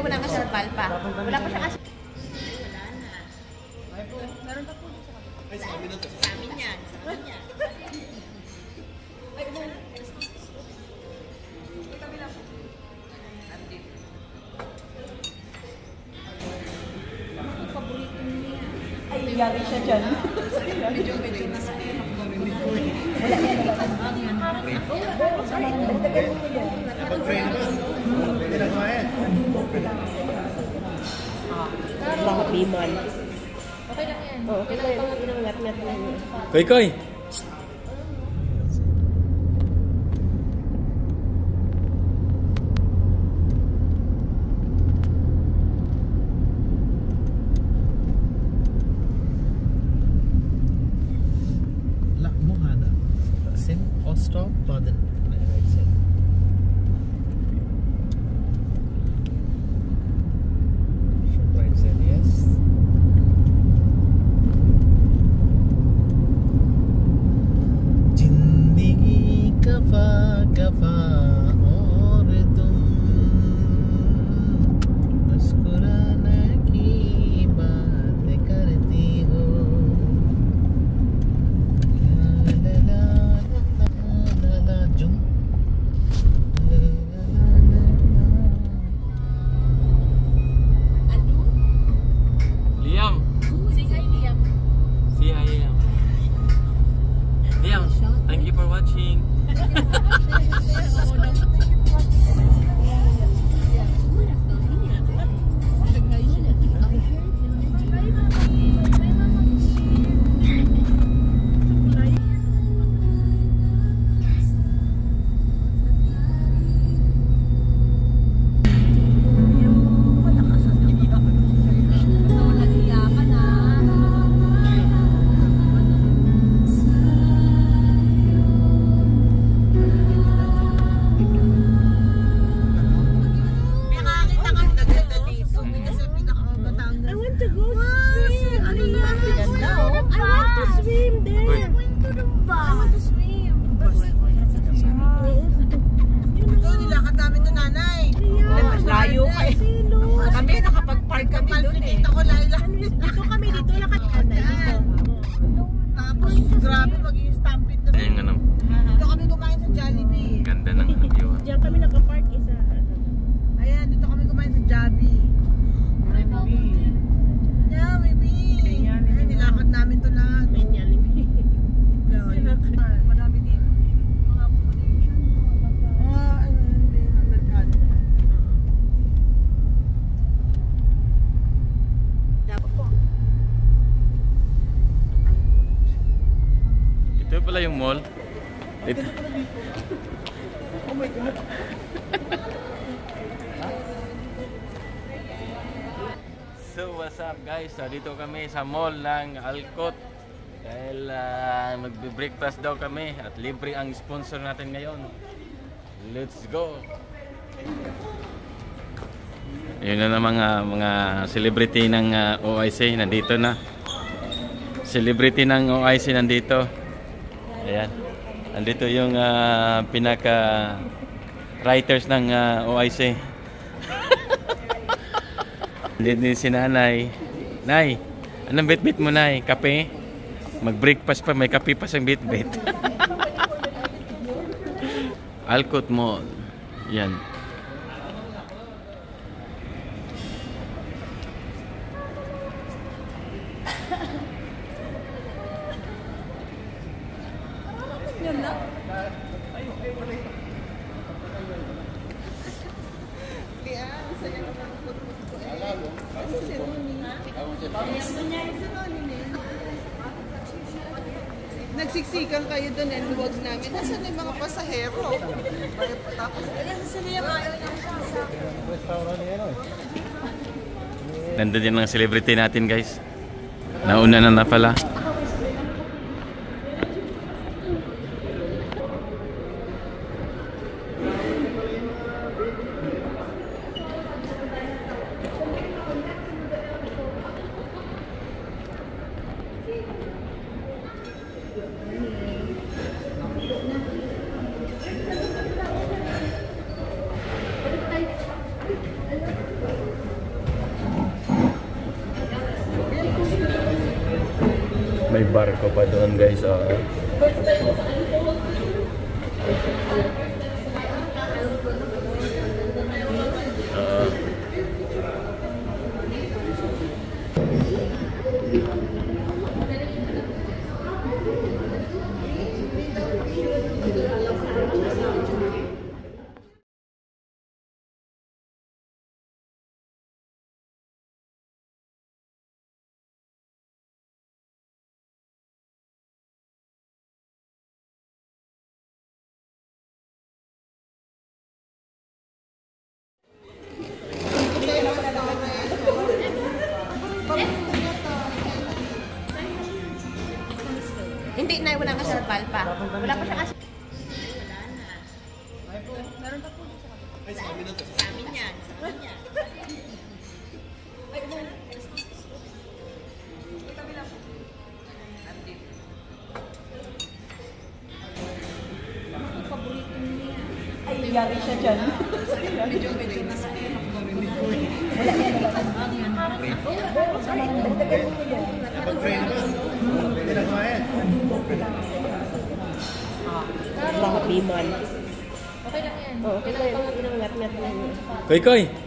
wala ka sa palpa. Wala pa siya kasi. Meron pa po sa amin yan. Sa amin yan. Paborito niya. Ay, yari siya dyan. Medyo nasa akin. Wala yan. Bakit liman? Okay lang yan. Oo, okay lang yan. Ngat-ngat lang yan. Koy, Koy! Oostvaarden. Right side, yes. जिंदगी कफा कफा और तुम मुस्कुराने की बात करती हो ला ला ला ला जुम Liam! Say hi, Liam. Say hi, Liam. Liam, thank you for watching. Layo ka eh. Kami nakapag-park kami doon eh. Dito kami dito nakatanda dito. Tapos grabe mag-i-stampede na. Ayun nga Dito kami kumain sa Jollibee. Ganda ng view. Diyan kami nakapark isa. Ayan, dito kami kumain sa Jollibee. Yeah, maybe. Ay, nilakad namin to lahat. Marami dito. Mga accommodation. Amerikano. Dapat po. Ito pala yung mall. Ito. Oh my God. So what's up guys? So, dito kami sa mall ng Alcott. Dahil magbe-breakfast daw kami at libre ang sponsor natin ngayon. Let's go! Yun na mga celebrity ng OIC nandito na. Celebrity ng OIC nandito. Ayan. Nandito yung pinaka writers ng OIC. Nandito din si Nanay. Nay, anong bit-bit mo, Nay? Kape? Mag-breakfast pa, may kape pa siyang bit-bit. Alcott Mall. Yan. Nagsiksikan kayo doon and huwag namin. Nasaan yung mga pasahero? Tapos, nasaan yung Nandun din ang celebrity natin guys. Nauna na pala. May barko pa doon guys. Hindi na, wala ka sa pa. Wala pa siya kasi. Meron pa po sa amin yan. Sa amin yan. Ay, yari siya dyan. Medyo na sa akin. Wala yan. Bakit liman? Okay lang yan. Okay lang yan. Koy, koy!